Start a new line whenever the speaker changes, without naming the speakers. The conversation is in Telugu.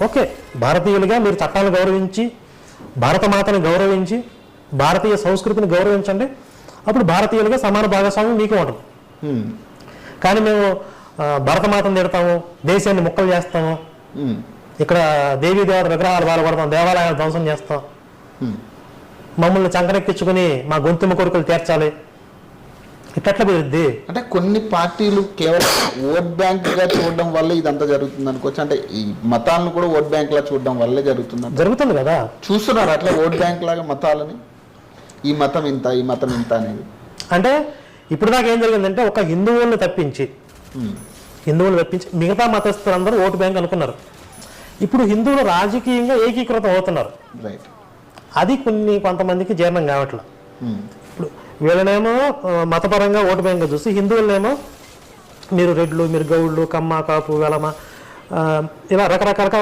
ఓకే, భారతీయులుగా మీరు చట్టాలను గౌరవించి, భారతమాతను గౌరవించి, భారతీయ సంస్కృతిని గౌరవించండి. అప్పుడు భారతీయులుగా సమాన భాగస్వామ్యం మీకు ఉంటుంది. కానీ మేము భారతమాతను తిడతాము, దేశాన్ని ముక్కలు చేస్తాము, ఇక్కడ దేవీ దేవత విగ్రహాలు బాధపడతాం, దేవాలయాలు ధ్వంసం చేస్తాం, మమ్మల్ని చంకనెక్కించుకుని మా గొంతుమ కోరికలు తీర్చాలి, ఇట్లా పెరుగుద్ది.
అంటే కొన్ని పార్టీలు కేవలం ఓట్ బ్యాంక్ గా చూడడం వల్ల ఇదంతా జరుగుతుంది అనుకోవచ్చు. అంటే ఈ మతాలను కూడా ఓట్ బ్యాంక్ లా చూడడం వల్లే జరుగుతుంది
కదా.
చూస్తున్నారు అట్లా ఓట్ బ్యాంక్ లాగా మతాలని, ఈ మతం ఇంత, ఈ మతం ఇంత అనేది.
అంటే ఇప్పుడు దాకా ఏం జరిగిందంటే ఒక హిందువులను తప్పించి మిగతా మతస్థులందరూ ఓటు బ్యాంక్ అనుకున్నారు. ఇప్పుడు హిందువులు రాజకీయంగా ఏకీకృతం అవుతున్నారు.
రైట్.
అది కొంతమందికి జీర్ణం కావట్లేదు. ఇప్పుడు వీళ్ళనేమో మతపరంగా ఓటు బ్యాంక్ చూసి, హిందువులనేమో మీరు రెడ్లు, మీరు గౌళ్ళు, కమ్మ, కాపు, వెలమ, ఇలా రకరకాలుగా